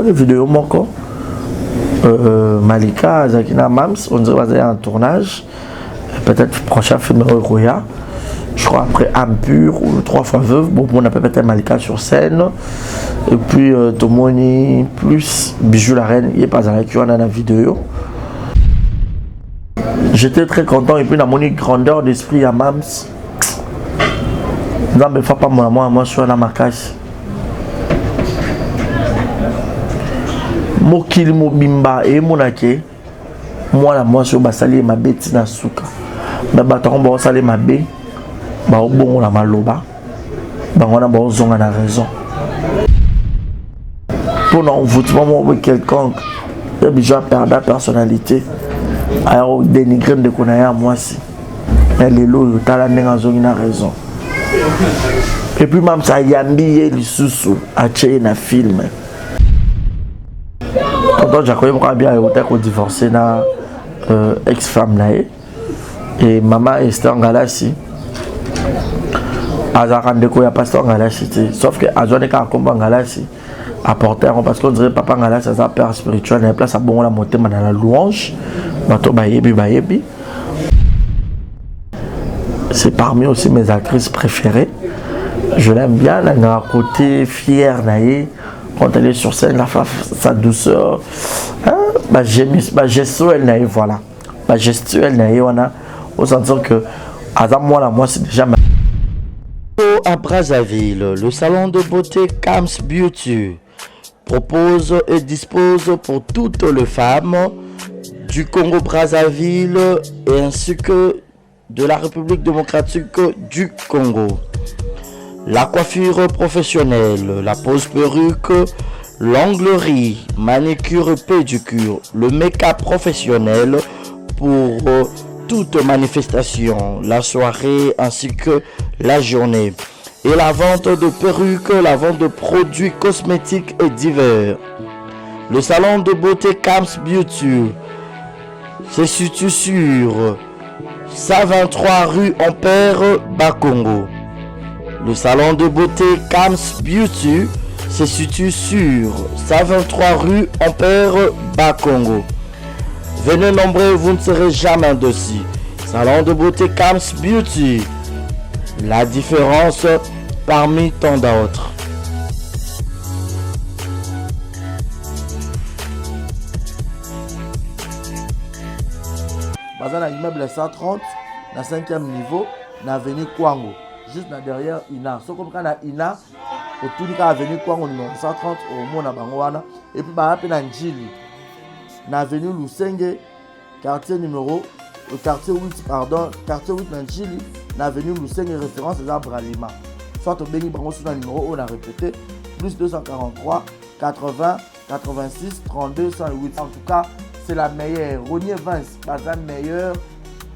une vidéo moko. Malika, Zakina Mams, on dirait en tournage. Peut-être prochain film Roya. Je crois après Impur ou 3 fois veuve. Bon, on a peut-être Malika sur scène. Et puis Tomoni plus Bijou la reine. Il n'est pas avec qui on a la vidéo. J'étais très content. Et puis dans mon grandeur d'esprit à Mams. Non, mais faut pas moi, je suis à la marquage. Mokili mobimba et monake. Moi, je suis basali ma bête na souka. Mais bataron ba sali ma bé. Ba obongo la maloba. Ba ngona ba ozonga na raison. Pour non envoûtement avec quelqu'un, il déjà perdre la personnalité. Alors dénigrer de connaître moi si. Mais les lots le talent n'a zongina raison. Et puis même ça yambi les sous à tuer na film. Quand j'ai connu mon bien au temps divorcé na ex-femme là et maman était en Galaxie. Azarande ko ya pasteur en Galaxie, sauf que azone ka komba en Galaxie apporter parce qu'on dirait papa en Galaxie ça père spirituel et place à bon la monter dans la louange. Bato bayebi. C'est parmi aussi mes actrices préférées. Je l'aime bien, elle a un côté fier naïe. Quand elle est sur scène, la sa douceur, ma gestuelle naïe, voilà. Ma gestuelle naïe, on a au sens que, moi, c'est déjà ma. À Brazzaville, le salon de beauté Kams Beauty propose et dispose pour toutes les femmes du Congo-Brazzaville et ainsi que de la République démocratique du Congo. La coiffure professionnelle, la pose perruque, l'onglerie, manicure et pédicure, le make-up professionnel pour toute manifestation, la soirée ainsi que la journée. Et la vente de perruques, la vente de produits cosmétiques et divers. Le salon de beauté Kams Beauty se situe sur 123 rue Ampère, Bakongo. Le salon de beauté Kams Beauty se situe sur 123 rue Ampère, Bakongo. Venez nombreux, vous ne serez jamais dessus. Salon de beauté Kams Beauty. La différence parmi tant d'autres. Dans l'immeuble 130, dans 5e niveau, dans l'avenue Kwango. Juste derrière Ina. So comme quand Ina, autour de l'avenue Kwango numéro 130, au Mona Bangwana. Et puis, bah, dans Njili, dans l'avenue Lusenge, quartier 8, quartier 8 dans Njili, dans l'avenue Lusenge, référence à Bralima. Soit au Béni Bango sur le numéro, on a répété, plus 243, 80, 86, 32, 108. En tout cas, c'est la meilleure. Ronier Vance, pas la meilleure.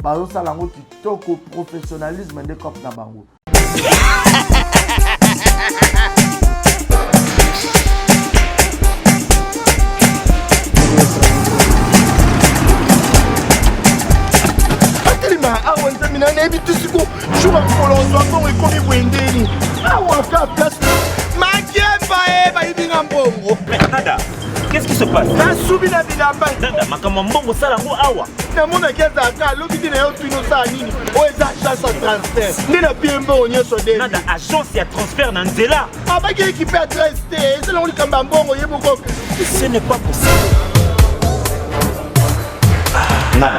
Bazo Salango qui toque au professionnalisme des copes Nabango. Qu'est-ce qui se passe? Nada agence ya transfert na nzela. Ce n'est pas possible. Nada.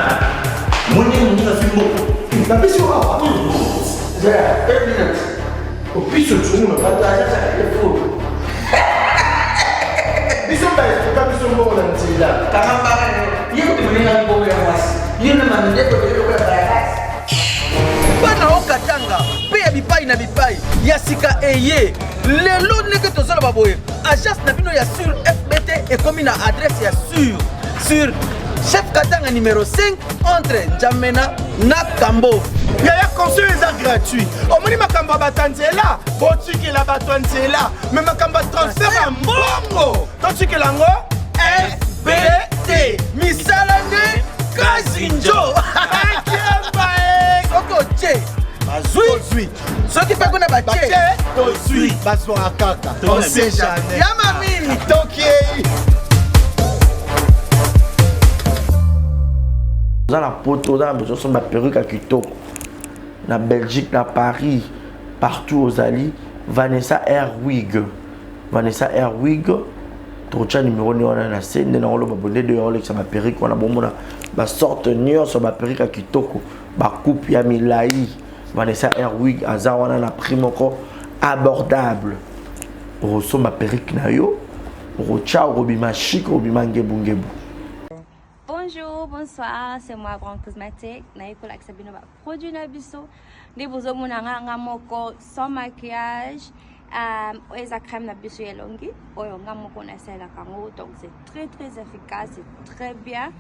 Bana okatanga pe ya bipai na bipai ya sika eye lelo ndenge tozala baboye agence na bino ya sur FBT ekomi na adresse ya sur chef Katanga numéro 5 entre Njamena na Kambo. Yaya conseil est gratuit. Omoni makamba batanzela, botiki la batanzela, mais makamba transfert en bongo. Totiki lango FBT. Misalane Kazinjo. Soko che. Bazui. Soki pe kuna bache. Tozui. Baswa kaka. On sait jamais. Yama mini. Toki. Dans la poto, dans besoin de ma perruque à Kitoko. Na Belgique, na Paris, partout aux alliés, Vanessa Airwig. Vanessa Airwig, tu as numéro on a la scène, on a abonné de Rolex à ma perruque, on a bon ma sorte nion sur ma perruque à Kitoko, ma coupe ya Milai. Vanessa Airwig, Azar, on a la prime encore abordable. Rosso ma perruque na yo, Rocha, Robima chic, Robima ngebungebu. Bonjour, bonsoir, c'est moi Grand Cosmétique. Naiko la Sabino va produit Nabiso. Des besoins mon moko sans maquillage. Eza crème Nabiso yelongi. Oyo ngamoko na sela kango. Donc c'est très efficace, c'est très bien.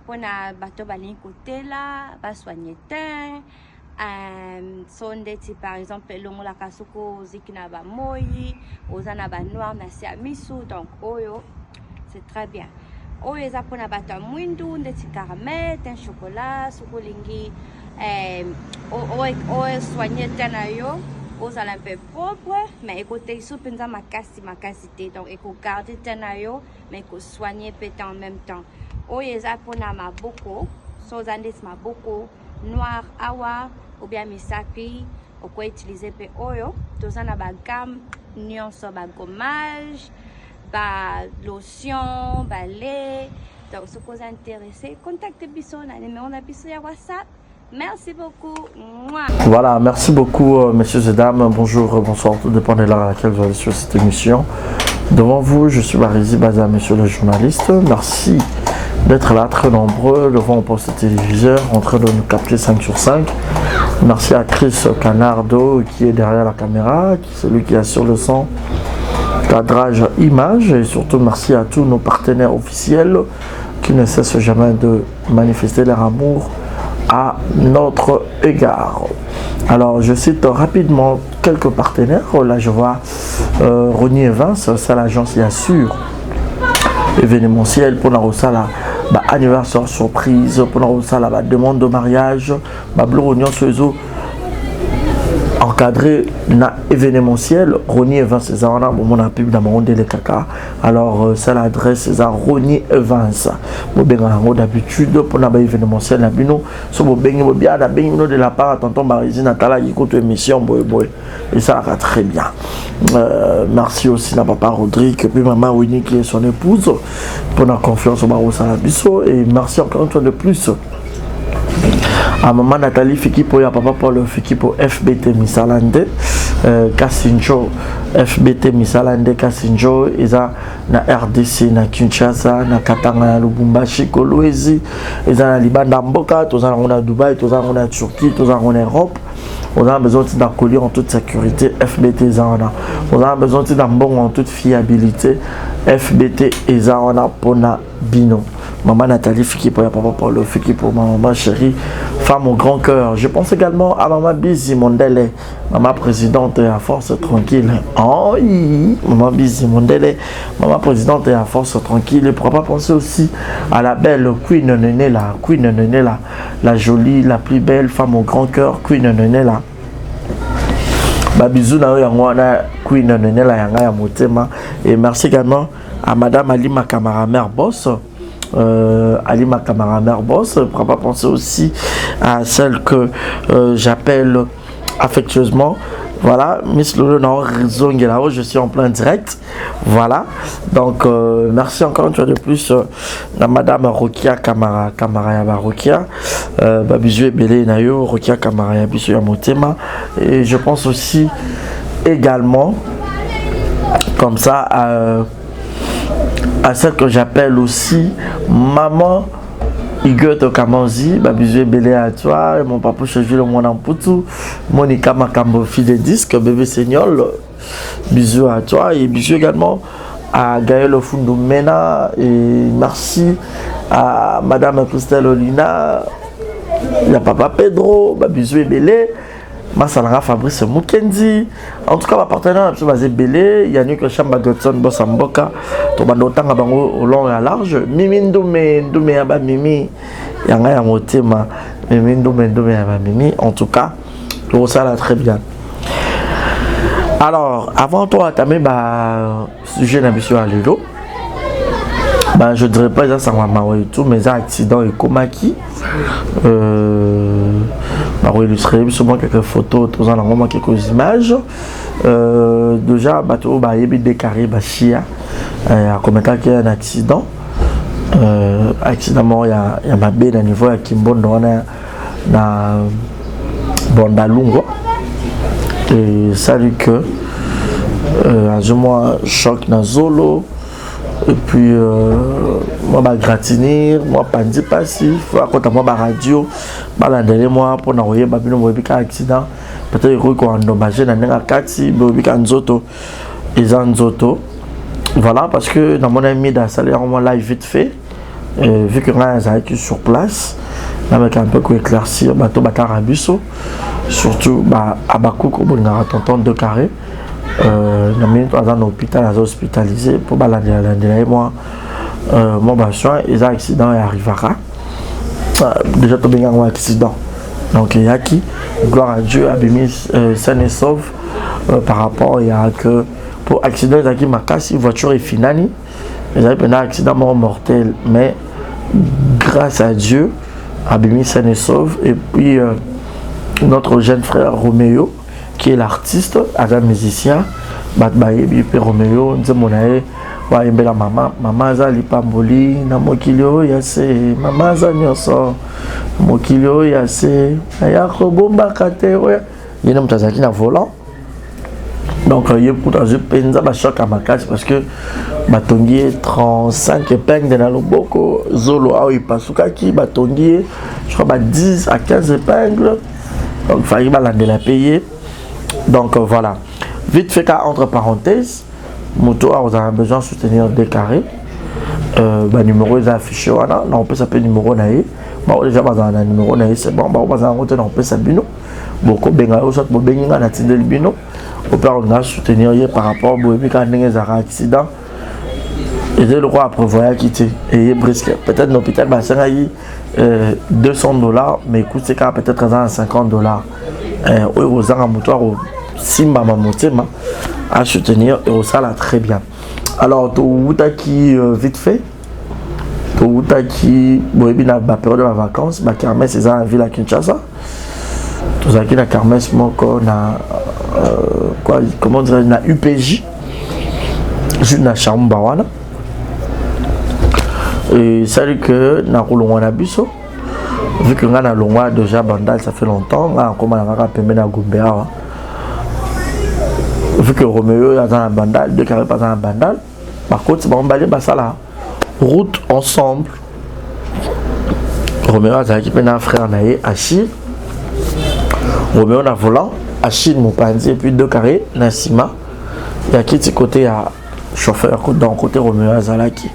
Pour na bateau balin côté là, va soigner teint. Sondeti par exemple longo la kasuko zikina ba moi, ozana ba noir na siamisu. Donc oyo c'est très bien. Oyo eza pona bato ya mwindu ndeti caramel, teint chocolat, sukolingi oyo soigner teint na yo, ozala un peu propre, mais écoutez sou penza makasi te, donc eko garder teint na yo, mais eko soigner peut en même temps. Oyo eza pona maboko, so eza ndeti maboko noir awa ou bien misapi, oko utiliser pe oyo, toza na ba gamme nyonso ba gommage, ba lotion, ba lait. Donc, si vous êtes intéressé, contactez Bisso, on a le numéro de Bisso à WhatsApp. Merci beaucoup. Mouah. Voilà, merci beaucoup, messieurs et dames. Bonjour, bonsoir, tout dépend de l'heure à laquelle vous allez sur cette émission. Devant vous, je suis Barizi Baza, monsieur le journaliste. Merci d'être là, très nombreux, devant un poste téléviseur, en train de nous capter 5 sur 5. Merci à Chris Canardo qui est derrière la caméra, qui est celui qui assure le son, cadrage image, et surtout merci à tous nos partenaires officiels qui ne cessent jamais de manifester leur amour à notre égard. Alors je cite rapidement quelques partenaires. Là je vois Ronnie Evans, c'est l'agence qui assure événementiel pour la anniversaire surprise, pour la demande de mariage, Blue Union Suezo encadré na événementiel. Ronnie Evans, c'est ça, on a mon pub dans mon les caca. Alors c'est l'adresse, c'est ça, Ronnie Evans. Bon d'habitude pour la événementiel na bino, so bo bengi bien da bengi de la part tonton Barizi Natala qui écoute émission boy et ça va très bien. Merci aussi à papa Rodrigue puis maman Winnie qui est son épouse pour la confiance au Baro Salabiso, et merci encore une fois de plus à maman Nathalie Fikipo et à papa Paul Fikipo FBT Misalande Kassinjo FBT Misalande Kassinjo eza na RDC na Kinshasa na Katanga na Lubumbashi Kolwezi eza na Libanda Mboka toza na Dubaï toza na Turquie toza en Europe. On a besoin d'un collier en toute sécurité FBT Zana. On a besoin d'un bon en toute fiabilité FBT et Zana pour na bino. Maman Nathalie Fiki pour papa Paulo Fiki pour maman chérie, femme au grand cœur. Je pense également à maman Bizi Mondele, maman présidente et à force tranquille. Oh oui, maman Bizi Mondele, maman présidente et à force tranquille. Et pourquoi pas penser aussi à la belle Queen Nenela, la jolie, la plus belle femme au grand cœur, Queen Nenela. Bisous na yangwana Queen Nenela yanga ya motema. Et merci également à madame Alima Kamara mère boss. Alima Kamara mère boss. Pourquoi pas penser aussi à celle que j'appelle affectueusement, voilà, Miss Lolo na réseau là-haut, je suis en plein direct, voilà. Donc merci encore une fois de plus à madame Rokia Kamara Yaba Rokia Babizue Belé Nayo Rokia Kamara Yabisu Yamotema. Et je pense aussi également comme ça à celle que j'appelle aussi maman Igoto Kamanzi, Babizue Belé à toi, et mon papa Cheville mon Amputu, Monica Makambo fille de disque, bébé Seignol, bisous à toi, et bisous également à Gaël Fundoumena, et merci à madame Christelle Olina, il y a papa Pedro, Babizue Belé, Masalara Fabrice Mukendi. En tout cas, ma partenaire, M. Bazé Belé, Yannick Chamba Godson Bossamboka, Tobandotanga Bango au long et à large. Mimi Ndoumé Aba Mimi, Yanga Yamotema, Mimi Ndoumé Aba Mimi. En tout cas, le ça là très bien. Alors, avant toi, tu as mis le sujet d'un monsieur à Lilo. Bah, je dirais pas ça m'a et tout, mais ça accident et komaki. Bah, illustrer sûrement quelques photos, tout ça, quelques images. Déjà, bateau, bah, il y a des carrés, bah, chia. À commenter qu'il y a un accident. Accident, il y a ma belle à niveau à Kimbondo, na Bondalungo. Et salut que, moi, choc na Zolo. Et puis, moi, je gratinir, moi, je dis passif, quand moi, radio, je moi, pour n'envoyer un accident, peut-être qu'on a endommagé dans un kati, voilà, parce que dans mon ami, dans la salle, on live vite fait, vu que là, ils sur place, avec un peu éclaircir, bateau Batarabiso, surtout, à Bakou, on a tonton 2 carrés. Dans un hôpital, hospitalisé pour balader moi mon soin et ça accident et arrivera déjà tout bien un accident donc il y a qui gloire à Dieu a mis sain et sauf par rapport il y a que pour accident il y a qui ma casse voiture est finale il a eu un accident mortel mais grâce à Dieu a mis sain et sauf et puis notre jeune frère Roméo qui est l'artiste, un musicien, puis Roméo, la maman Zali Pamboli, Namokilio, Yase, maman Zanyoso, Mokilio, Yase, Ayako Bomba Kate, il y a un volant. Donc, il y a un choc à ma casse parce que Batongier 35 épingles dans le boko, Zolo, Aoi Pasukaki, Batongier, je crois 10 à 15 épingles. Donc, il fallait la payer. Donc voilà, vite fait entre parenthèses, moto vous avez besoin de soutenir des carrés. Numéro est affiché, voilà, on peut s'appeler numéro naïe. Déjà, un numéro naïe, c'est bon, on peut s'appeler beaucoup benga soit benga na tindel bino. On peut soutenir par rapport au accident. Et le roi a prévoyé à quitter. Et brisque. Peut-être l'hôpital va $200, mais coûte c'est peut-être $50. Aux amotoirs Simba Mamotema à soutenir et au sala très bien. Alors, tout qui vite fait, tout qui la période de vacances, ma kermesse c'est en ville à Kinshasa. Tout ça qui la kermesse moko na quoi comment dire na UPJ, juste na Chambawana. Et salut que na Kolongwana biso. Vu que on a longwa déjà bandal ça fait longtemps, on a comment on a permis na Gumbea. Vu que Roméo est dans un bandal, 2 carrés pas dans un bandal, par contre, c'est bon, on va aller la route ensemble. Roméo a équipé un frère naïe, Achille. Roméo a volant, Achille mon panzi, et puis 2 carrés, Nassima. Il y a qui de côté à chauffeur, dans le côté Roméo a Zalaki.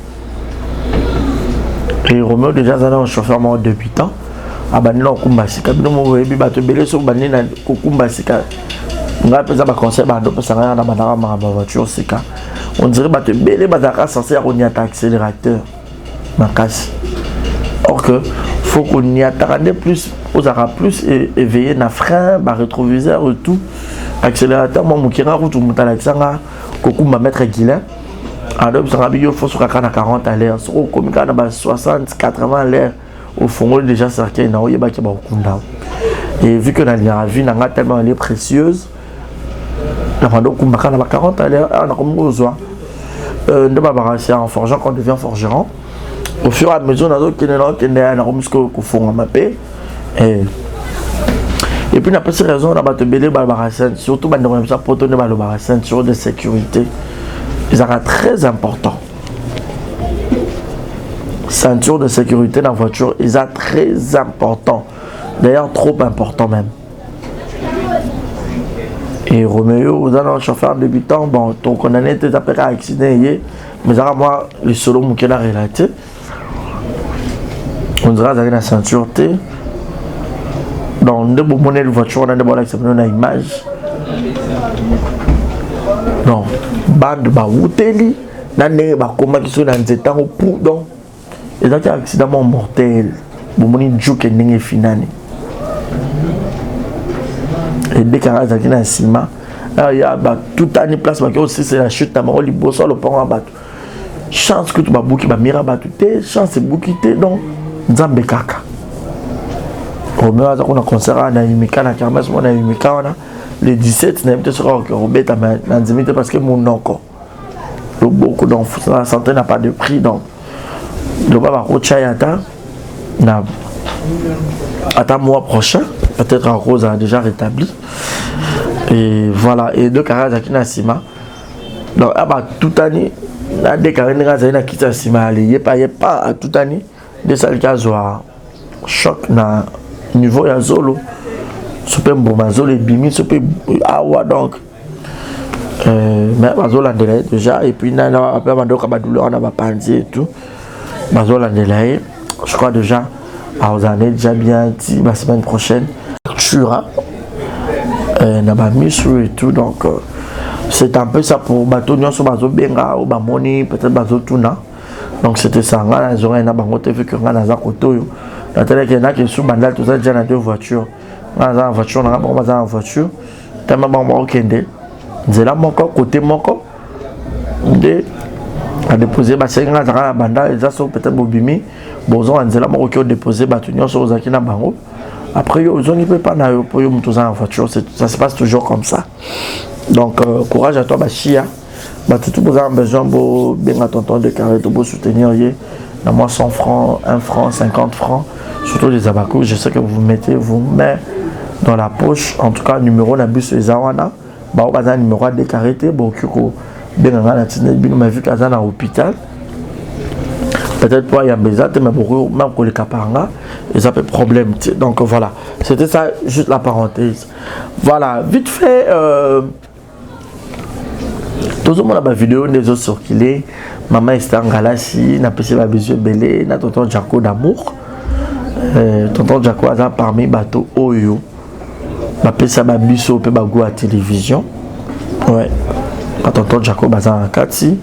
Et Roméo déjà un chauffeur mort depuis temps. Ah ben non, Kumbasika, nous m'avons vu battre belé sur Banina, Kumbasika. On a fait un conseil pour ça dans ma voiture on dirait que belé bazaka censé avoir un accélérateur ma casse or que faut qu'on y attarde plus aux arabes plus éveillé na frein ba rétroviseur et tout accélérateur moi mon kira route mon talaxanga kokumba mettre guilin alors ça rabio faut sur 40 à l'air sur comme quand na 60 80 à l'air au fond déjà certain na oyeba ki ba kunda et vu que na la vie na tellement elle est précieuse. On a 40 à l'heure, on a comme besoin de en forgeant quand on devient forgeron. Au fur et à mesure, on a d'autres qui font et puis, on a pas ces raisons, on a battu belé surtout pour donner la ceinture de sécurité. C'est très important. Ceinture de sécurité dans la voiture, c'est très important. D'ailleurs, trop important même. Et Roméo, vous avez un chauffeur débutant, bon, ton condamné était après un accident, mais moi, le solo mouké a relaté. On dirait que la ceinture T. Dans deux bonnes voitures, on a des bonnes images. Non, bande ba wuteli, nane ba koma qui sont dans des temps pour donc. Et donc un accident mortel. Bomoni juke ndenge finani. Et dès qu'il y a un ciment, il y a tout un place qui aussi c'est la chute à Maroli Bosso le pont en bateau. chance que tu vas bouquer, mira batute, chance c'est bouquer, donc Nzambe kaka. Au moins, on a concert à Naimika, na Kermesse, on a Naimika, on a le 17, on a été sur Robert, parce que mon encore. Beaucoup donc la santé n'a pas de prix, donc le baba Rochayata n'a attends mois prochain, peut-être en Rose a déjà rétabli. Et voilà, et deux carrières qui n'a sima. Donc toute année, la déclaré n'a quitté sima, il n'y a pas à toute année de ça qui a choc na niveau ya zolo super bomazolo et bimi super awa donc mais bazola ndela déjà et puis na après bandoka badouleur na bapanzi et tout bazola ndela je crois déjà aux années déjà bien dit la semaine prochaine Chura na ba misu et tout donc c'est un peu ça pour batonio sur bazo benga ou bamoni peut-être bazo tuna donc c'était ça ngana zonga na bango te vu que ngana za kotoyo la télé qui est sous bandal tout ça déjà dans deux voitures ngana za voiture na ba za voiture tellement bon okende nzela moko côté moko de a déposer ba senga za na bandal za so peut-être bobimi bozo nzela moko qui déposer batonio sur ozaki na bango après yo zone peut pas na yo pour yo mutu za voiture ça se passe toujours comme ça donc courage à toi Bachia. Tout le monde a besoin de bien tonton de carré pour soutenir dans moi 100 francs, 1 franc, 50 francs, surtout les abacos. Je sais que vous mettez vous mais dans la poche, en tout cas numéro na bus les awana, bah on a numéro de carré bon kiko bien dans la tine bien mais vu qu'à dans l'hôpital. Peut-être pas il y a besoin mais beaucoup même pour les caparanga et ça fait problème. Donc voilà, c'était ça juste la parenthèse. Voilà, vite fait tout le monde a ma vidéo des autres circulé. Maman était en Galassi, n'a pas ma bisou belé, n'a tonton Jaco d'amour. Tonton Jaco a parmi bateau Oyo. Ma pesa ma bisou pe bagou à télévision. Ouais. Tonton Jaco bazan Kati.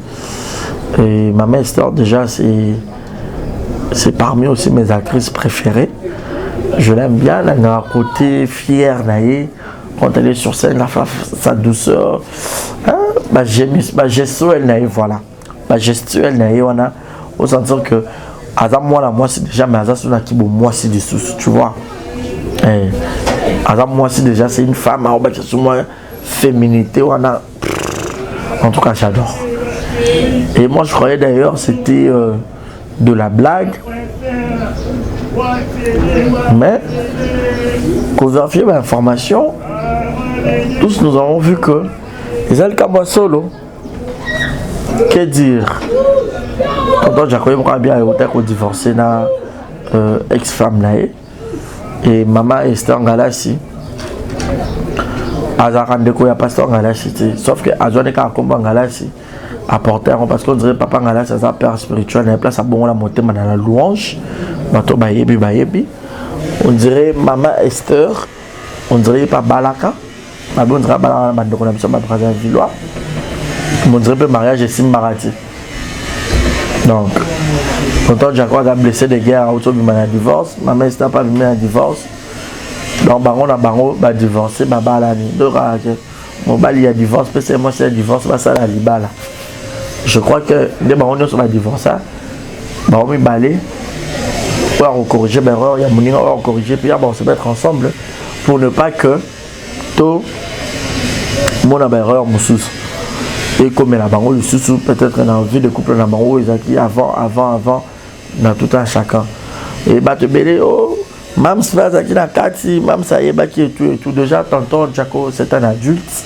Et maman Esther déjà c'est parmi aussi mes actrices préférées. Je l'aime bien, elle a un côté fier naïe. Quand elle est sur scène, sa douceur, ma gestuelle naïe, voilà. Ma gestuelle naïe, on a, on sent que, à moi, c'est déjà, mais à ça, moi, c'est des sous, tu vois. À moi, c'est déjà, c'est une femme, à moi, féminité, on a. En tout cas, j'adore. Et moi, je croyais d'ailleurs, c'était de la blague. Mais, pour vérifier l'information, tous nous avons vu que les Alcamo solo, que dire? Tonton Jacob m'a bien été divorcé na ex-femme là et maman Esther Galassi. Azar de quoi pasteur Galassi, sauf que Azone ka combat Galassi apporter parce qu'on dirait papa Galassi c'est un père spirituel, il place à bon la montée dans la louange, bato bayebi. On dirait maman Esther, on dirait pas Balaka. On dirait pas la Villois. On dirait pas mariage et Simbarati. Donc, quand Jacob a blessé des guerres, autour de un divorce, ma mère n'a pas vu un divorce. Donc, on a divorcé, il y a divorce, c'est moi c'est divorce, ça la libala. Je crois que les barons sont divorcés, on va baler, on va corriger l'erreur, il y a mon erreur, on va corriger, puis on va se mettre ensemble pour ne pas que tout mon erreur moussous et comme la bango le sous peut-être dans vie de couple la bango ils acquis avant dans tout un chacun et bah te belé oh même si ça qui na kati même ça y est bah qui et tout déjà tonton Jaco c'est un adulte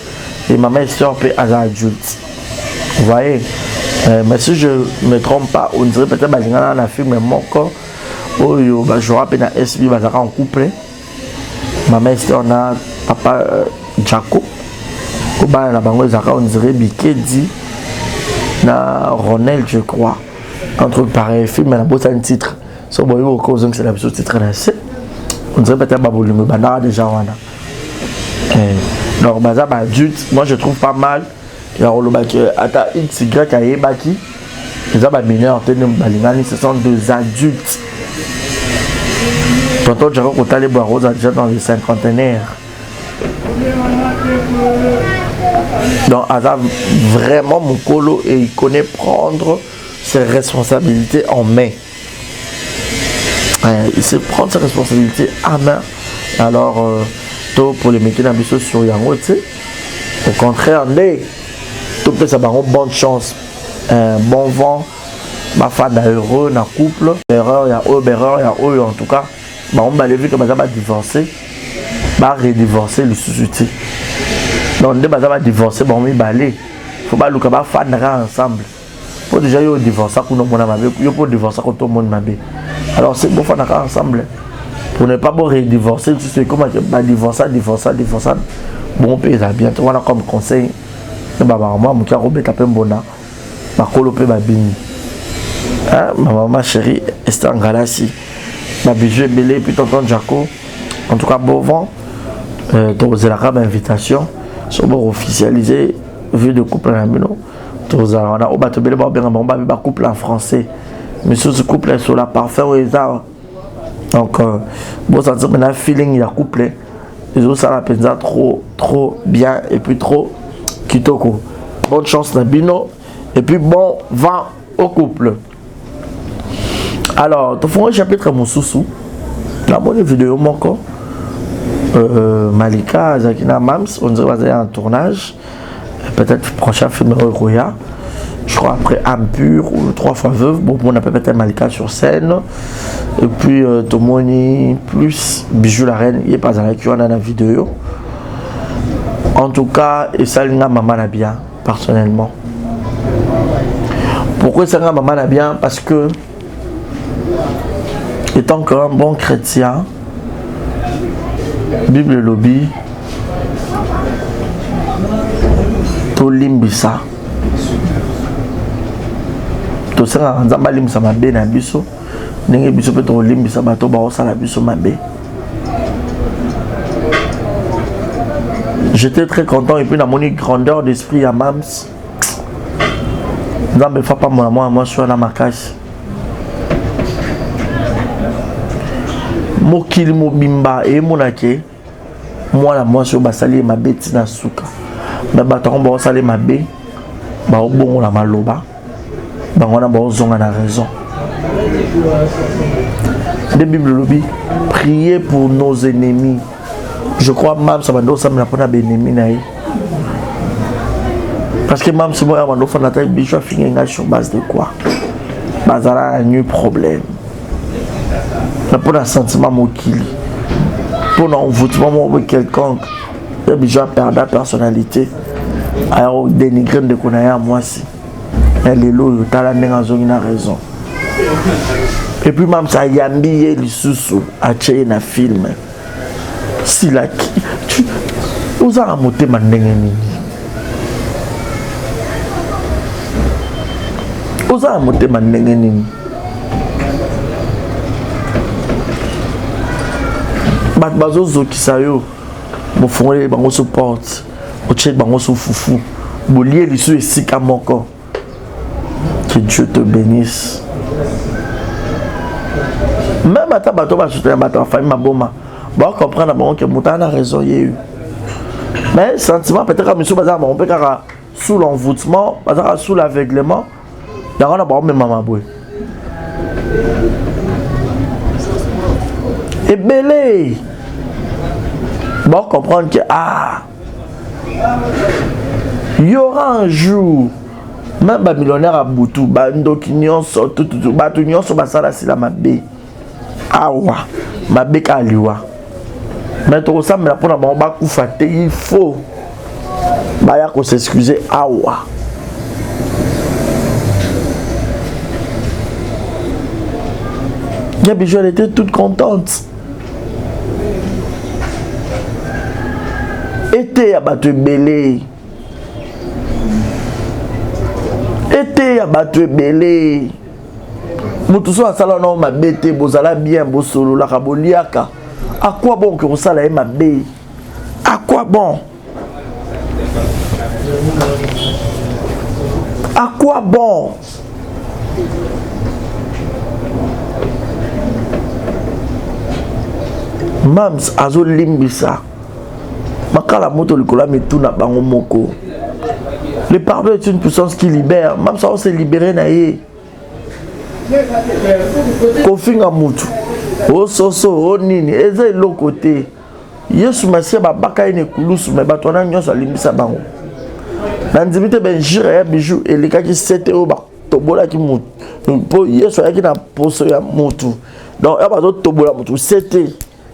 et ma mère sort peu à adulte vous voyez mais si je me trompe pas on dirait peut-être bah dans la film mon corps oh yo bah je rappelle na SB bah en couple ma mère on a papa Jaco au bas la bango zaka on dirait Bikedi na Ronel je crois entre pareil film mais la bosse un titre so boy au cause que c'est la titre là c'est on dirait peut-être babolu mais bana déjà wana donc baza ba adulte moi je trouve pas mal il y a roloba que ata XY a baki les ba mineurs tenu balingani ce sont deux adultes tonton Jaco quand les bois rose déjà dans les cinquantenaires. Donc Azar vraiment mon colo et il connaît prendre ses responsabilités en main. Il sait prendre ses responsabilités à main. Alors, pour les métiers d'ambition sur Yango, au contraire, tout peut avoir une bonne chance, bon vent, ma femme heureux, dans couple, erreur, il y a eux, en tout cas, on va les vu que va divorcer, va redivorcer le sous-outil. Donc, dès que va divorcer, on va aller. Il faut pas le faire ensemble. Pour déjà yo divorcer pour nous yo pour divorcer pour tout le monde mabé. Alors c'est bon faire ensemble pour ne pas redivorcer tu sais comment bah divorcer bon pays ça bien on a comme conseil bah moi mon cœur robet taper bona ba kolope ba bini hein ma maman chérie Esther Ngalasi ma bijou belé puis tonton Jaco en tout cas bon vent donc la rame invitation sur pour officialiser vue de couple à Mino. On a couple en français, mais ce couple sur la parfait donc bon ça dit un feeling il y a couple les autres ça la peine trop bien et puis trop kitoko bonne chance na bino et puis bon vent au couple. Alors tu fais un chapitre Moussousou la bonne vidéo mon corps Malika Zakina Mams on dirait en tournage. Peut-être prochain film Roya, je crois après Âme pure ou 3 fois veuve. Bon, on appelle peut-être Malika sur scène. Et puis Tomoni plus Bijou la reine, il n'est pas avec lui dans la vidéo. En tout cas, et ça, il y a maman la bien, personnellement. Pourquoi ça, maman la bien? Parce que, étant encore un bon chrétien, Bible lobby. Limbisa to sanga nzamba limbisa mabe na biso ndenge biso pe to limbisa bato ba osala biso mabe. J'étais très content et puis dans mon grandeur d'esprit à Mams nzambe fa pas moi sur la makasi mokili mobimba e monake moi sur basali mabe tina suka. Mais baton bon salé ma bé ba bon la maloba ba on a bon zonga na raison de Bible lobby prier pour nos ennemis. Je crois même ça va nous ça me la pour ennemi na parce que même si moi on fait la taille bicho finir sur base de quoi bazala un problème là pour un sentiment mokili pour un envoûtement quelconque déjà perdre la personnalité alors dénigrer de connaître moi si elle est là t'as la raison et puis même ça y a mis les sous à tuer un film si la tu nous a monté mandengeni nous a monté mandengeni bat bazozo kisayo mon frère bango support au check bango sou foufou bolier les sous ici kamoko que Dieu te bénisse même à ta bateau va soutenir bateau famille ma boma va comprendre bon que moutana a raison y a eu mais sentiment peut-être comme monsieur bazar on peut car sous l'envoûtement bazar sous l'aveuglement dans on a bon même maman boy et belé bon comprendre que il y aura un jour même ba millionnaire à Boutou ba ndoki nyonso tout ba tout nyonso ba sala sila mabe awa mabe ka liwa mais to ça me la pona ba kufa te il faut ba ya ko s'excuser awa Gabi elle était toute contente. Été à battre belé. Été à battre belé. Moutousso à salon ma bête, bozala bien, bosolo, la raboliaka. À quoi bon que vous salez ma bé? À quoi bon? À quoi bon? Mams azo limbisa. Makala moto likola metuna bango moko. Le pardon est une puissance qui libère. Même ça on s'est libéré naïe. kofinga mutu o soso o nini eza eloko te Yesu Masia babaka ine kulusu me bato wana nyonso alimbisa bango na ndimi te benjira ya bijou elekaki sete oyo batobolaki mutu mpo Yesu ayaki na poso ya mutu donc ya bazotobola mutu sete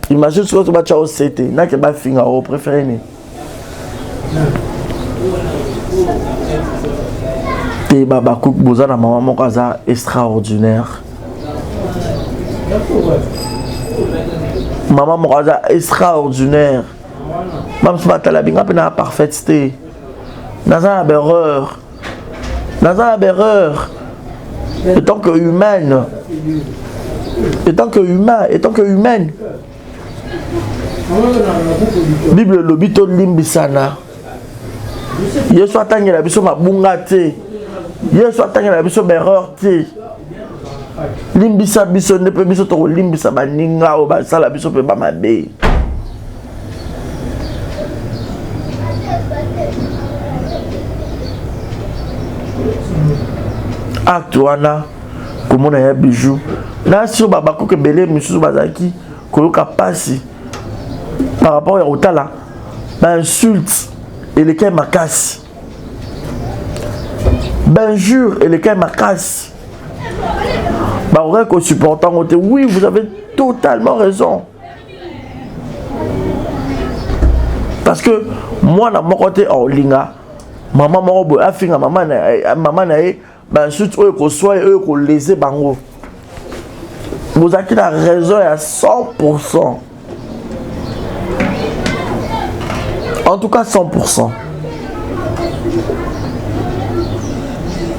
imagine soki to batia o sete nake bafinga o préféré ni te babakouk boza na mama moko aza extraordinaire maman moko aza extraordinaire même si batala binga mpe na parfaite te naza na berreur étant que humaine Bible lobi to limbisana Yesu atangela biso mabunga te Yesu atangela biso berreur te limbisa biso ne pe biso to limbisa baninga o basala biso pe ba mabe acte wana komona ya bijou na si babako ke belé misusu bazaki koyoka pasi par rapport à otala ba insulte et les cas makasi benjure et les cas makasi ba aurait que supportant côté oui vous avez totalement raison parce que moi na mon côté en linga maman moko afinga maman na ba insulte oyo ko soit oyo ko léser bango vous avez la raison à 100%. En tout cas 100%.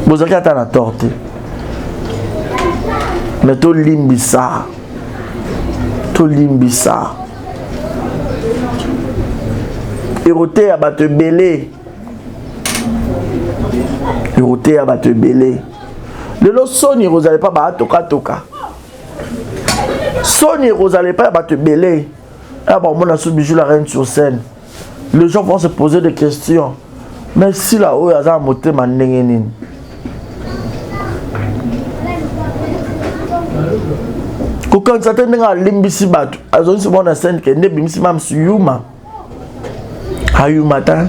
Vous avez la torte. Mais tout limbisa. Éroté à battre belé. Le son vous n'allez pas battre toka. Sony Rosalie pas va te belé. Ah bon, mon assaut bijou la reine sur scène. Les gens vont se poser des questions. Mais si là-haut, il y a un moté manengenin. Quand ça t'est à limbisi bat, à zone sur mon scène qui est né bimsi mam suyuma. Ayuma ta.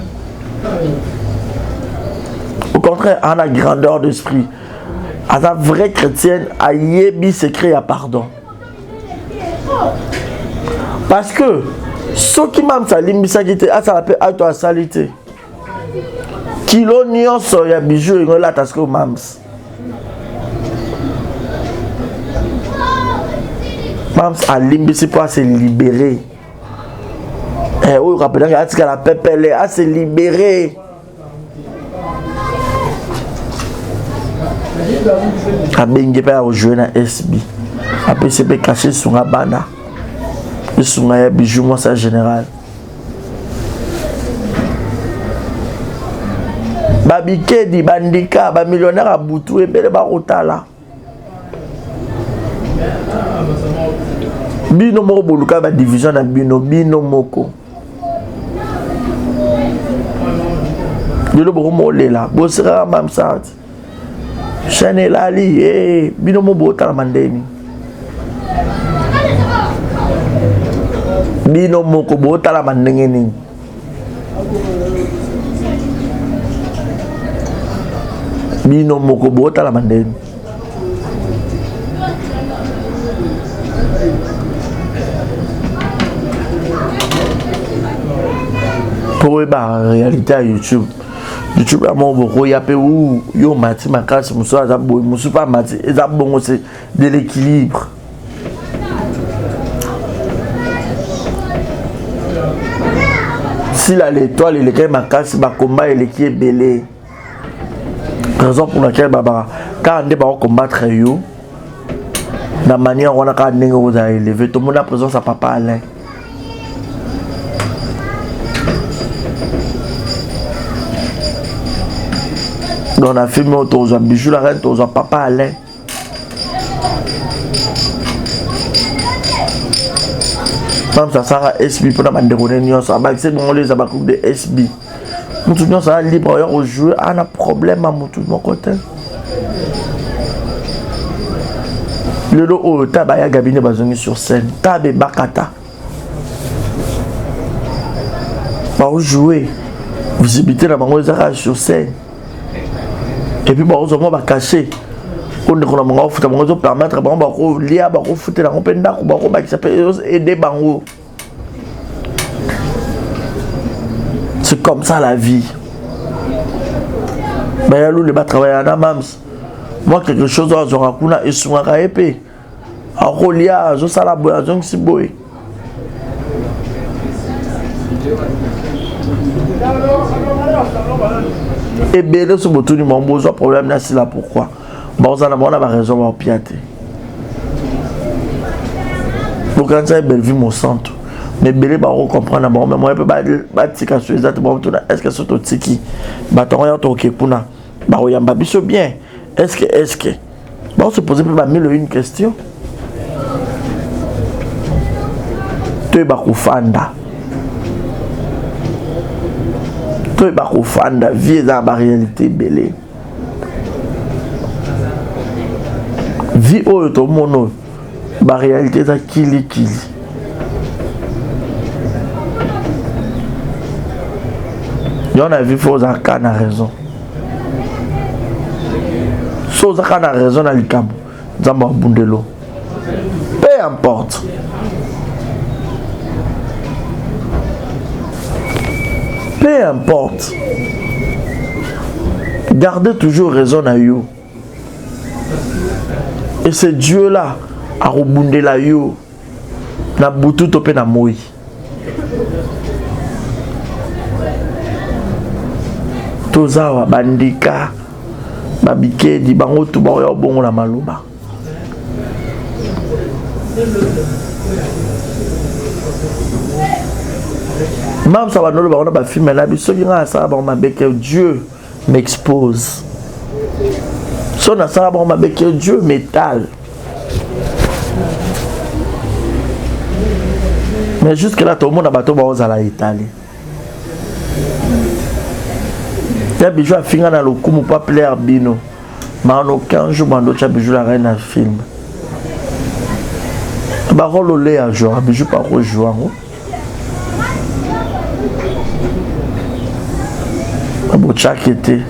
Au contraire, on a grandeur d'esprit. À la vraie chrétienne, à yebi secret à pardon. Parce que ce qui m'a salimbisa qui était à ça l'appelle à toi salité. Kilo nyonso ya bijou et la tasko mams. Mams a limbisi pour se libérer. Et oui, rappelez que la pépelle à se libérer. A bengi pa jouer na SB. Après c'est caché sur la bana. Et sur la bijou moi ça général. Babike di bandika ba millionnaire à Boutou et belle barotala. Bino moko boluka ba division na bino moko. Dilo boko molela, bo sera mam sat. Chanel Ali bino mo bota la mandeni. Bino moko bota la mandeni. Bino moko bota la mandeni. Pour la réalité à YouTube. YouTube a mon beaucoup y a peu où yo mati makasi muso azabo muso pas mati ezabongo c'est de l'équilibre. Si l'étoile et les cas makasi ba combat et qui est belé. Raison pour laquelle baba quand on va combattre yo la manière on a quand vous a élevé tout le monde a présence à papa Alain. On a filmé autour de bijou la reine autour de papa Alain. Même ça sera SB pour la dérouler ça va c'est bon les abacoups de SB. Nous tout ça libre on jouer on a problème à mon tout de mon côté. Le lo tabaya gabiné bazongi sur scène. Tabe bakata. Bah jouer. Visibilité la bango sur scène. Et puis bah on va cacher. On ne connaît pas foutre bango permettre bango lia bango foutre la compenda ko bango ba qui s'appelle aider bango. C'est comme ça la vie. Ben yalou le ba travailler à mams. Moi quelque chose dans Zorakuna et Soumara épée. A Rolia, je sala boya donc si boy. Et bien ce botou ni mon besoin problème là c'est là pourquoi. Bon ça n'a pas raison à piater. Donc quand ça est belle vie mon centre. Mais belé ba comprendre bon mais moi peut ba tika sur exactement est-ce que c'est tout tiki. Ba ton ya to kepuna. Ba oyamba biso bien. Est-ce que bon, on se pose pas une question. Tu es bakufanda. Tu es bakufanda. Vie dans la réalité belé. Vie au to mono. La réalité ça kili. Y'en a vu faux à a raison. Chose qui a raison à l'icabo, Zamba Bundelo. Peu importe. Peu importe. Gardez toujours raison à you. Et c'est Dieu là, à Robundela you, na boutou topé na moi. Tozawa bandika. Babike di bango tu ba yo bongo la maloba. Même ça va nous le baron ba film là biso kinga ça ba ma beke Dieu m'expose. So na ça ba ma beke Dieu métal. Mais jusque là tout le monde a bateau ba ozala Italie. Il y a bijou à finir dans le coup, mon pas plaire bino. Mais en aucun jour, mon autre bijou la reine à film. Bah, relolé à jour, bijou pas rejoint. Bon, chaque été,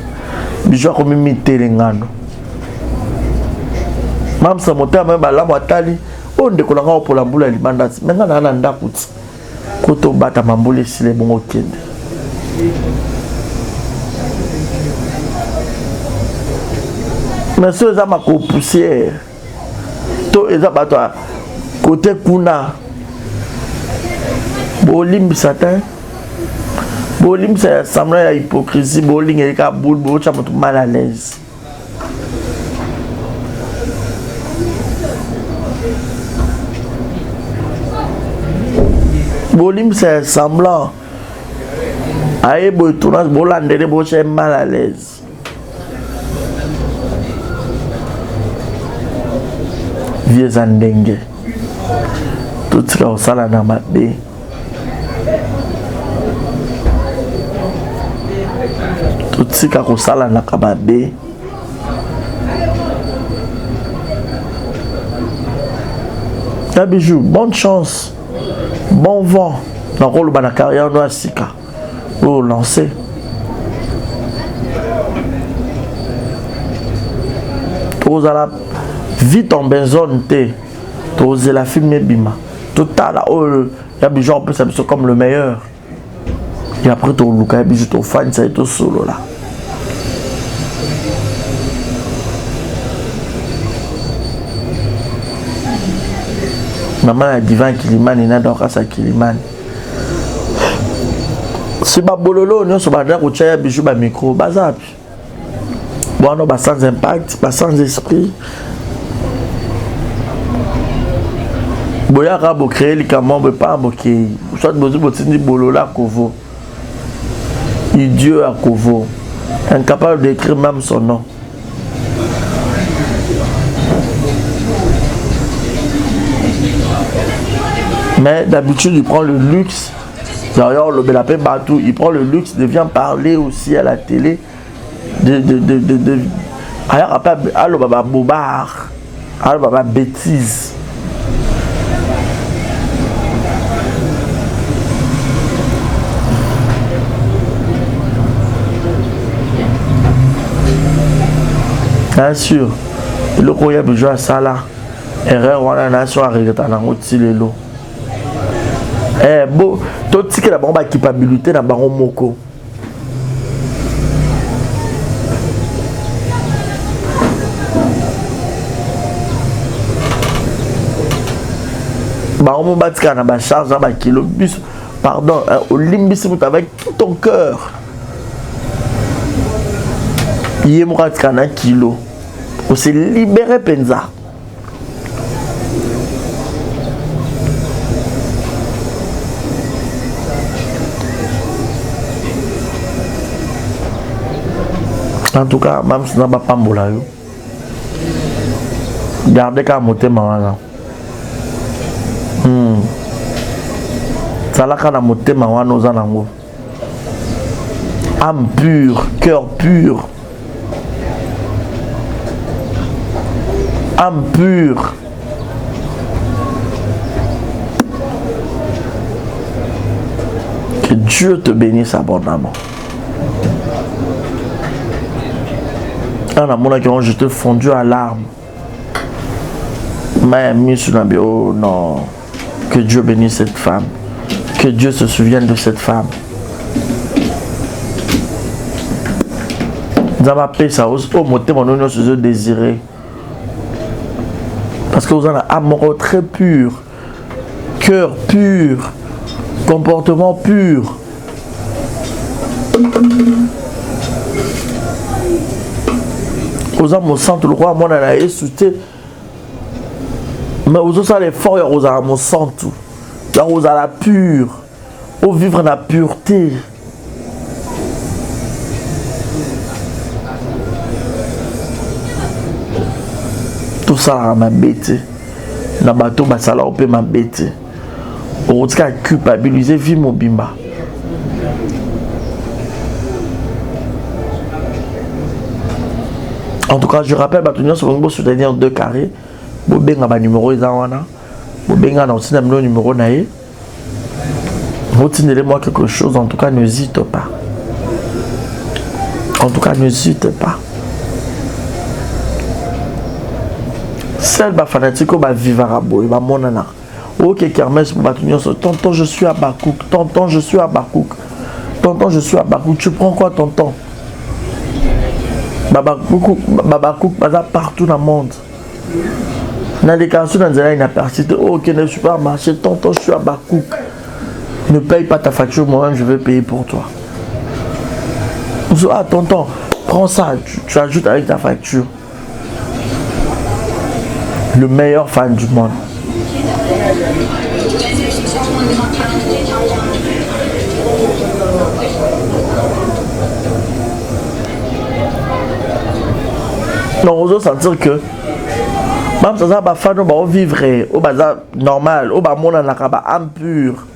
bijou a comme imité les ngano. Même ça monte à même la moitali. On décolle encore pour la boule à l'ibandasi. Maintenant, on a un ndakuti. Quand on bat à mamboule, si les bons au mais ceux qui ont poussière, tous les abattoirs, côté Kuna, Bolim Satan, Bolim c'est semblant à hypocrisie, Boling et Kaboul, Bolim ça me mal à l'aise. Bolim c'est semblant à Ebotonas, Bolandé, Bolim mal à l'aise. Vieux Zandenge. Tout ça au salon dans ma baie. Tout ça au salon dans ma baie. Bijou, bonne chance. Bon vent. Dans le rôle de la carrière de Sika. Pour lancer. Pour la vite en besoin de oser la film bima total il y a bijou en plus ça comme le meilleur et après tu look à bijou ton fan ça est tout solo là maman a divan Kilimani na donc ça Kilimani c'est pas bololo non c'est pas là où tu as bijou ba micro bazap bon non sans impact pas sans esprit. Boya rabo créer les camembert pas moquer soit besoin de bolola kovo idiot à kovo incapable d'écrire même son nom mais d'habitude il prend le luxe d'ailleurs le belapé batou il prend le luxe de venir parler aussi à la télé de alors après allo baba bobar alors bah bêtise. Bien sûr, le coup il y a besoin de ça là. Erreur on a nation à regretter dans le lelo. Eh bon, tout ce qui est la bonne capacité na baron moko. Baron batika na ba charge na ba kilo bus. Pardon, au limbisi avec tout ton cœur. Il est mort à kilo. On s'est libéré penza. En tout cas, même si on n'a pas de temps, gardez qu'à monter maman. Ça là quand on monte maman nous en avons. Âme pure, cœur pur. Âme pure. Que Dieu te bénisse abondamment. Un amour qui ont jeté fondu à larmes. Mais mis sur la bio, non. Que Dieu bénisse cette femme. Que Dieu se souvienne de cette femme. Dans ma paix, ça ose au moté mon nom se désirer. Parce que vous avez un amour très pur, cœur pur, comportement pur. Vous avez mon centre, le roi, moi, on a essouté. Mais vous avez l'effort, vous avez mon centre. Vous avez la pure. Vous vivre dans la pureté. Tout ça m'a bêté. Na bateau basala on peut m'a bêté. On dit qu'à culpabiliser vie mon bimba. En tout cas, je rappelle Batunion sur le soutenir 2 carrés. Bobenga ba numéro izawana. Bobenga na aussi le numéro naé. Retenez-moi quelque chose, en tout cas n'hésite pas. En tout cas n'hésite pas. Celle ba fanatique ba vivara boy ba monana. OK kermesse pour Batunion sur tonton je suis à Bakouk. Tonton je suis à Bakouk. Tonton je suis à Bakouk. Tu prends quoi tonton? Babakouk, partout dans le monde. Dans les cas où il y a une apercité, ok, ne suis pas marché, tonton, je suis à Bakouk. Ne paye pas ta facture, moi-même, je vais payer pour toi. Ah, tonton, prends ça, tu ajoutes avec ta facture. Le meilleur fan du monde. Non, on doit sentir que même si ça va faire nous vivre au bazar normal, au bas monde en akaba impur.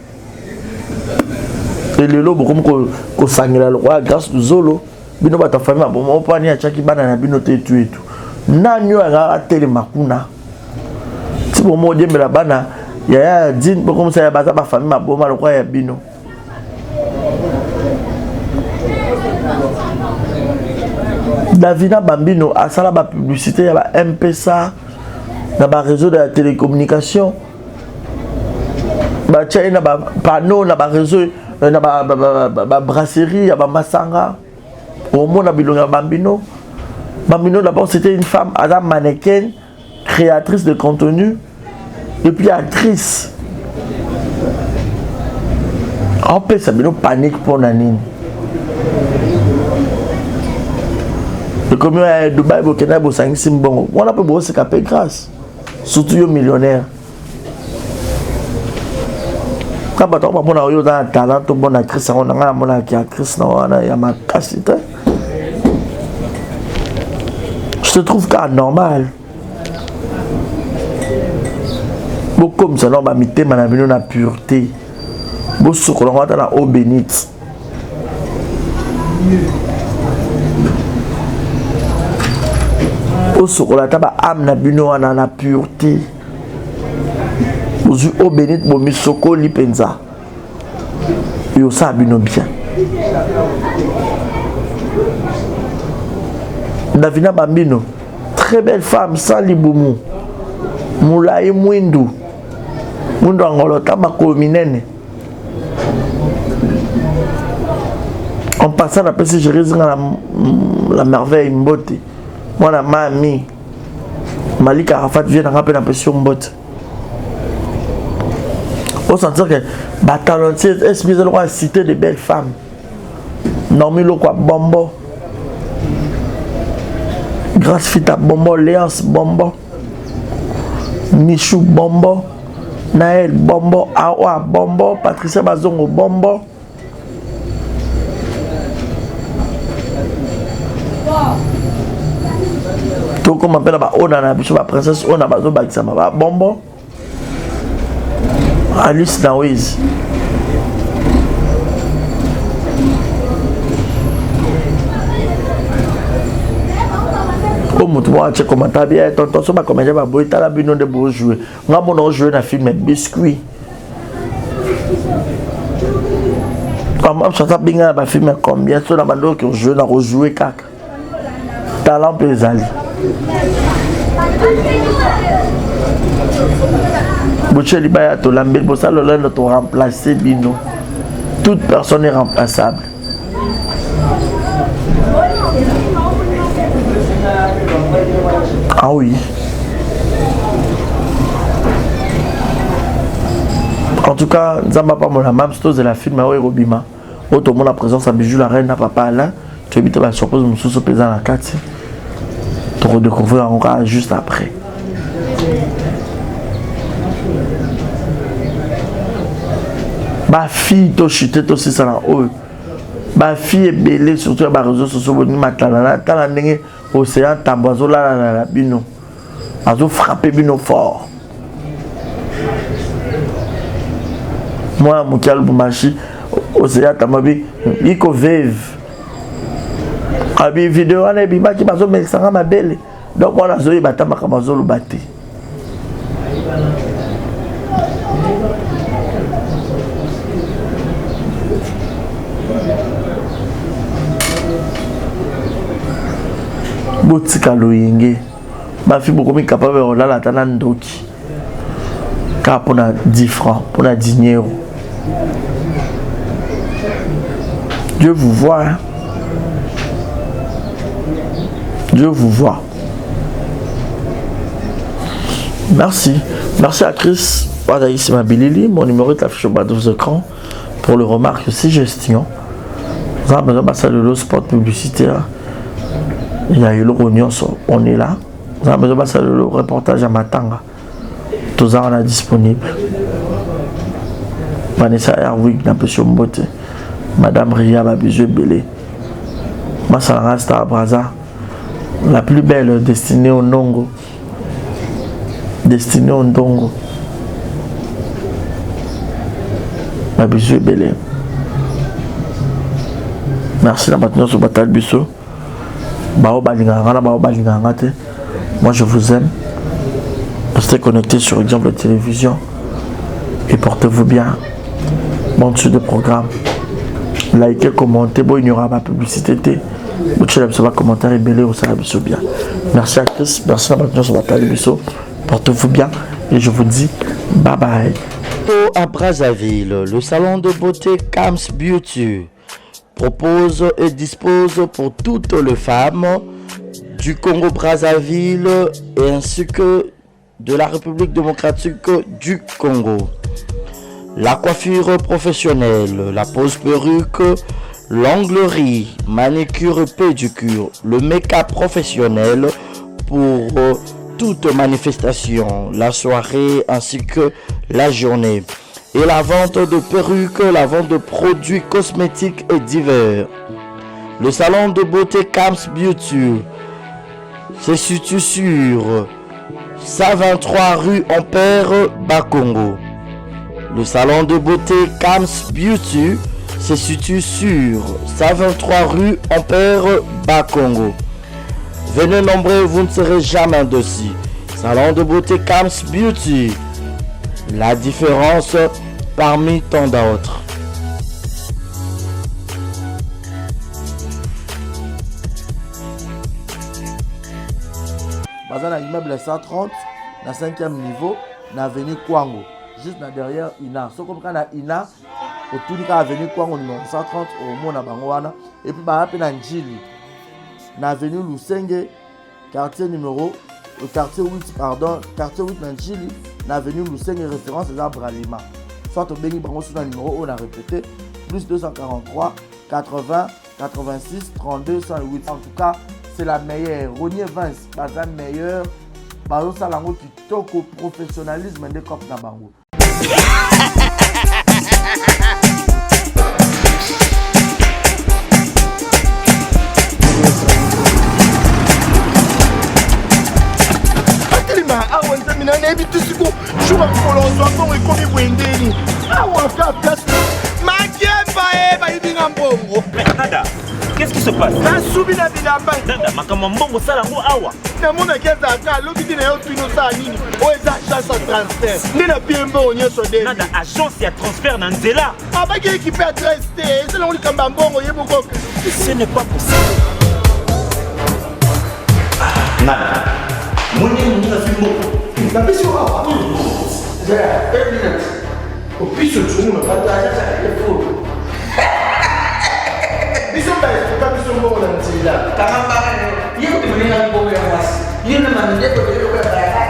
Et le lot beaucoup ko sangela le roi grâce du zolo, bino ba ta famille bon on pas ni a chaki bana na bino te tu et tout. Nanyo a tele makuna. Si bon mo die la bana ya din beaucoup ça ba ta famille ma bon le roi ya bino. Davina Bambino a ça la publicité, il y a MPSA, dans le réseau de la télécommunication. Il y a un panneau, dans le réseau, dans la brasserie, il y a un Massanga. Au monde, il y a Bambino. Bambino, d'abord, c'était une femme, elle mannequin, créatrice de contenu, et puis actrice. En plus, ça panique pour Nanine. Comme à Dubaï, au Kenya, au Saint-Simbon, on a pas besoin de se caper grâce. Surtout les millionnaires. Quand on a eu un talent, on a actrice, on a actrice, on a ma cassette. Je te trouve qu'à normal. Beaucoup comme ça, on va mettre ma pureté. Beaucoup de on va dans la eau bénite. au sokola taba âme na bino wana na pureté ozu o bénit bomi sokoli penza yo sa bino bien Davina Bambino très belle femme sans libumu Moulaye Mwindu Mwindu angolota makolo minene en passant après si je résine la merveille mbote moi la mami Malika Arafat vient rappeler la pression mbote on sentir que batalontier est-ce que vous citer de belles femmes Normi Lokwa Bombo Grâce Fita Bombo Léance Bombo Michou Bombo Naël Bombo Awa Bombo Patricia Bazongo Bombo tout comme on appelle là-bas on a la princesse on a Bazo Bakisama Bombo Alice Nawiz comme tu vois tu commentaires bien tonton ça va comment va boire t'as la bino de beau jouer moi mon jouer dans film biscuit comme ça ça bien dans film combien ça dans bando qui jouer dans rejouer caca talent pesali Bocheli baya to lambe bossa lolendo to remplacer bino toute personne est remplaçable ah oui en tout cas Nzamba pas mon mam stos de la film à Robima auto mon la présence à Bijou la reine n'a pas là tu habites la surprise mon sous pesant la 4 tu redécouvrir encore juste après ma fille to chuté to c'est ça là oh ma fille est belle surtout à réseaux sociaux boni matala tala ndenge océan tambozo la bino azo frapper bino fort moi Moukial Boumachi océan tamabi iko veve abi vidéo ana bima ki bazo mesanga ma belle donc on a zoé batama kamazo lo baté botika loyenge ma fille beaucoup mi capable de la tana ndoki ka pona 10 francs pona 10 €. Dieu vous voit hein? Dieu vous voit. Merci à Chris Wadaïsima Bilili, mon numéro est affiché au bas de vos écrans pour le remarque aussi gestion. Vous avez besoin de le spot publicitaire. Il y a eu le rognon, on est là. Vous avez besoin de le reportage à Matanga. Tout ça on est disponible. Vanessa Erwig n'a pas sur Mbote. Madame Ria Babizou Belé. Masala Star Braza. La plus belle destinée au Ndongo. Destinée au Ndongo. Babizou Belé. Merci la maintenance sur Batal Busso. Moi je vous aime. Restez connectés sur Exemple Télévision et portez-vous bien. Bon suite de programme. Likez, commentez. Bon, il n'y aura pas de publicité. Vous commentaire et belé au Salabiso bien. Merci à Chris. Merci à la maintenance sur Batal Busso. Portez-vous bien et je vous dis bye bye. À Brazzaville, le salon de beauté Kams Beauty propose et dispose pour toutes les femmes du Congo-Brazzaville et ainsi que de la République démocratique du Congo. La coiffure professionnelle, la pose perruque, l'onglerie, manicure et pédicure, le make-up professionnel pour toute manifestation, la soirée ainsi que la journée. Et la vente de perruques, la vente de produits cosmétiques et divers. Le salon de beauté Kams Beauty se situe sur 123 rue Ampère Bakongo. Le salon de beauté Kams Beauty se situe sur 123 rue Ampère Bakongo. Venez nombreux, vous ne serez jamais indécis. Salon de beauté Kams Beauty. La différence parmi tant d'autres. Dans un immeuble 130, dans 5e niveau, dans l'avenue Kwango. Juste derrière Ina. Si vous comprenez Ina, autour de l'avenue Kwango numéro 130, au Mona Bangoana. Et puis, bah, dans Njili, dans l'avenue Lusenge, quartier 8, pardon, quartier 8 dans Njili, dans l'avenue Lusenge, référence aux arbres à Lima. Soit au Béni Bango sur le numéro, on a répété, plus 243, 80, 86, 32, 108. En tout cas, c'est la meilleure. Ronier Vance, pas la meilleure. Bazo Salango qui toque au professionnalisme des copes na bango. Akelima awa nzamina na ebi tusiko shuba kolonzo mbongo ekomi bwendeni. Awa ka place. Makemba ba yibinga mbongo. Nada, qu'est-ce qui se passe? Nasubi na bilamba. Nada, makambo mbongo salango awa. Namona keza ka lobi na yo twino sa nini? O eza agence de transfert. Ndina piembo onyeso de. Nada, agence ya transfert na nzela. Abaki équipe adresse te. C'est là où likamba mbongo yeboko. Ce n'est pas possible. Nada. Mwenye fimbo. Kabisi wa. Zera, 10 minutes. Au piso tu no pata ça le fou. Biso ba est pas biso mbongo na nzela. Kama yeye kutumia mbongo ya wasi. Yeye na mandeto kwa baraka.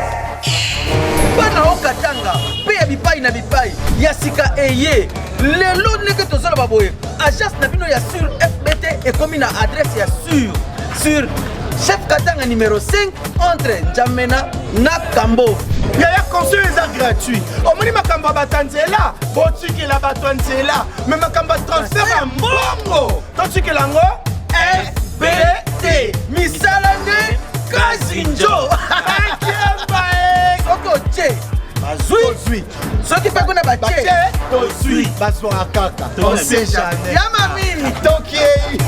Bana okatanga, pe bipai na bipai. Yasika eye. Lelo neke tozala baboye. Agence na bino ya sur FBT et comme na adresse ya sur Chef Katanga numéro 5 entre Njamena na Kambo. Yaya conseil est gratuit. Omoni makamba batanzela, botiki la batanzela, mais makamba transfert en mbongo. Totiki lango FBT. Misalane Kazinjo. Akemba Oko che. Bazui. Soki pe kuna bache. Tozui. Baso akaka. On sait jamais. Yamami. Toki.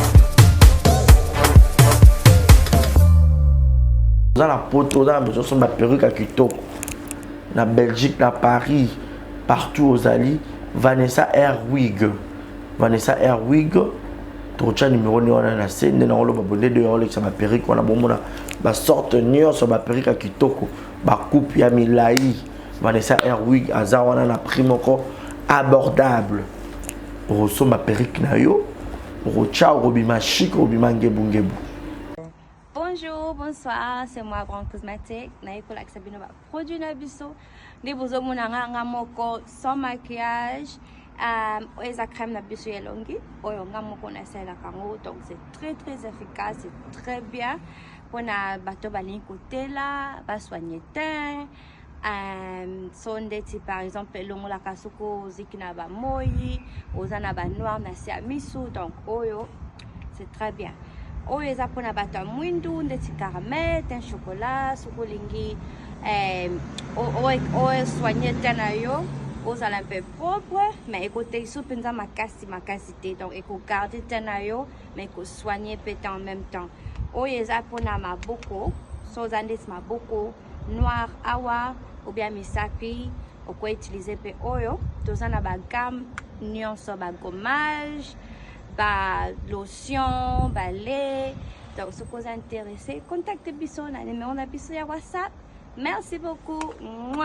Dans la poto, dans la perruque à Kitoko, na Belgique, na Paris, partout aux alliés, Vanessa Airwig. Vanessa Airwig, trocha numéro 9 on a scène, on a le babonné de Rolex sur ma perruque, on a bon ma sorte nion sur ma perruque à Kitoko, ma coupe ya Milai. Vanessa Airwig, Azawana na prime encore abordable. Pour ma perruque na yo, pour ciao robima chic, robima ngebu. Bonjour, bonsoir, c'est moi Grand Cosmétique. Naiko la Sabino va produit Nabiso. Des beaux monanga moko sans maquillage. Oeza crème Nabiso yelongi. Oyonga moko na sela kango. Donc c'est très efficace, c'est très bien. Pour na bateau balin côté là, va soigner teint. Sondeti par exemple longo la kasuko zikina ba moi, ozana ba noir na siamisu. Donc oyo c'est très bien. Oyo eza pona bato mwindu ndeti caramel, teint chocolat, sukolingi oyo soigner teint na yo, ozala un peu propre, mais écoutez iso penza makasi te. Donc eko garder teint na yo, mais eko soigner peut en même temps. Oyo eza pona maboko, so oza ndeti maboko noir awa ou bien misapi, oko utiliser pe oyo, toza na ba gamme nyonso ba gommage, ba lotion, ba lait. Donc, si vous êtes intéressé, contactez Bisso, le numéro de Bisso à WhatsApp. Merci beaucoup. Mouah.